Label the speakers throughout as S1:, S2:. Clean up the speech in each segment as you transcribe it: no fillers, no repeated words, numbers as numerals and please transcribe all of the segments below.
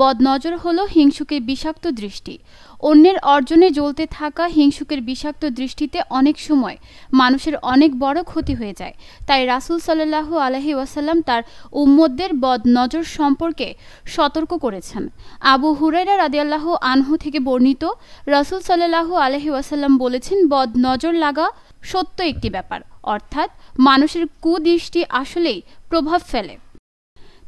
S1: বদনজর হলো হিংসুকের বিষাক্ত দৃষ্টি। অন্যের অর্জনে জ্বলতে থাকা হিংসুকের বিষাক্ত দৃষ্টিতে অনেক সময় মানুষের অনেক বড় ক্ষতি হয়ে যায়। তাই রাসূল সাল্লাল্লাহু আলাইহি ওয়াসাল্লাম তার উম্মতদের বদনজর সম্পর্কে সতর্ক করেছেন। আবু হুরায়রা রাদিয়াল্লাহু আনহু থেকে বর্ণিত, রাসূল সাল্লাল্লাহু আলাইহি ওয়াসাল্লাম বলেছেন, বদনজর লাগা সত্য একটি ব্যাপার, অর্থাৎ মানুষের কুদৃষ্টি আসলেই প্রভাব ফেলে।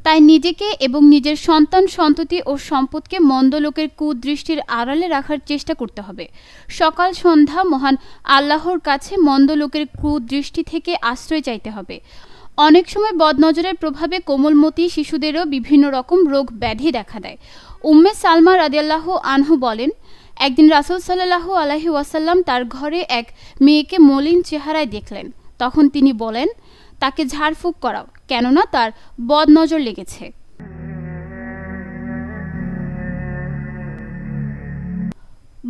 S1: তাই নিজেকে এবং নিজের সন্তান সন্ততি ও সম্পদকে মন্দ লোকের কুদৃষ্টির আড়ালে রাখার চেষ্টা করতে হবে। সকাল সন্ধ্যা মহান আল্লাহর কাছে মন্দ লোকের কুদৃষ্টি থেকে আশ্রয় চাইতে হবে। অনেক সময় বদনজরের প্রভাবে কোমলমতি শিশুদেরও বিভিন্ন রকম রোগ ব্যাধি দেখা দেয়। উম্মে সালমা রাদিয়াল্লাহু আনহু বলেন, একদিন রাসূল সাল্লাল্লাহু আলাইহি ওয়াসাল্লাম তার ঘরে এক মেয়েকে মলিন চেহারায় দেখলেন। তখন তিনি বলেন, তাকে ঝাড়ফুঁক করাও, কেননা তার বদনজর লেগেছে।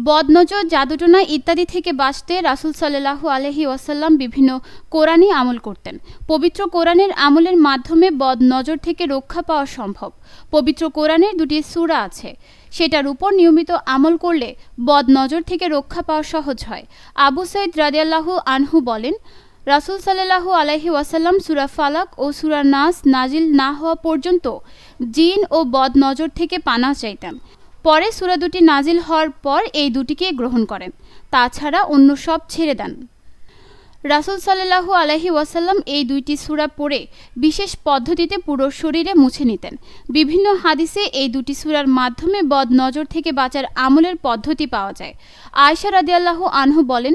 S1: বদনজর, জাদুটোনা ইত্যাদি থেকে বাঁচতে রাসূল সাল্লাল্লাহু আলাইহি ওয়াসাল্লাম বিভিন্ন কোরআনি আমল করতেন। পবিত্র কোরআনের আমলের মাধ্যমে বদনজর থেকে রক্ষা পাওয়া সম্ভব। পবিত্র কোরআনের 2টি সূরা আছে, সেটার উপর নিয়মিত আমল করলে বদনজর থেকে রক্ষা পাওয়া সহজ হয়। আবু সাঈদ রাদিয়াল্লাহু আনহু বলেন, রাসূল সাল্লাল্লাহু আলাইহি ওয়াসাল্লাম সূরা ফালাক ও সূরা নাস নাজিল না হওয়া পর্যন্ত জিন ও বদনজর থেকে পানাহ চাইতেন। পরে সূরা 2টি নাজিল হওয়ার পর এই 2টিকে গ্রহণ করেন, তাছাড়া অন্য সব ছেড়ে দেন। রাসূল সাল্লাল্লাহু আলাইহি ওয়াসাল্লাম এই 2টি সূরা পড়ে বিশেষ পদ্ধতিতে পুরো শরীরে মুছে নিতেন। বিভিন্ন হাদিসে এই 2টি সূরার মাধ্যমে বদনজর থেকে বাঁচার আমলের পদ্ধতি পাওয়া যায়। আয়েশা রাদিয়াল্লাহু আনহু বলেন,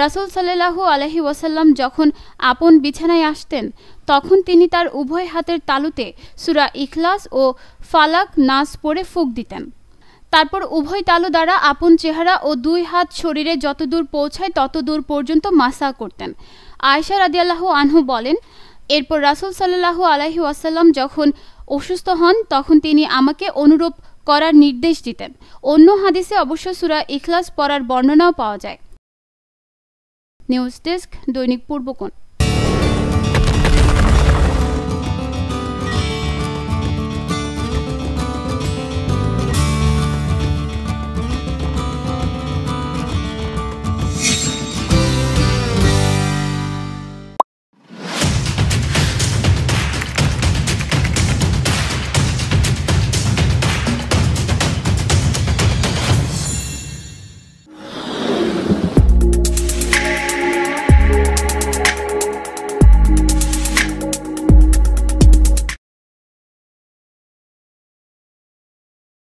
S1: রাসূল সাল্লাল্লাহু আলাইহি ওয়াসাল্লাম যখন আপন বিছানায় আসতেন, তখন তিনি তার উভয় হাতের তালুতে সূরা ইখলাস ও ফালাক নাস পড়ে ফুঁক দিতেন। তারপর উভয় তালু দ্বারা আপন চেহারা ও 2 হাত শরীরে যতদূর পৌঁছায় ততদূর পর্যন্ত মাসাহ করতেন। আয়েশা রাদিয়াল্লাহু আনহু বলেন, এরপর রাসূল সাল্লাল্লাহু আলাইহি ওয়াসাল্লাম যখন অসুস্থ হন, তখন তিনি আমাকে অনুরূপ করার নির্দেশ দিতেন। অন্য হাদিসে অবশ্য সূরা ইখলাস পড়ার বর্ণনাও পাওয়া যায়। নিউজ ডেস্ক, দৈনিক পূর্বকোণ।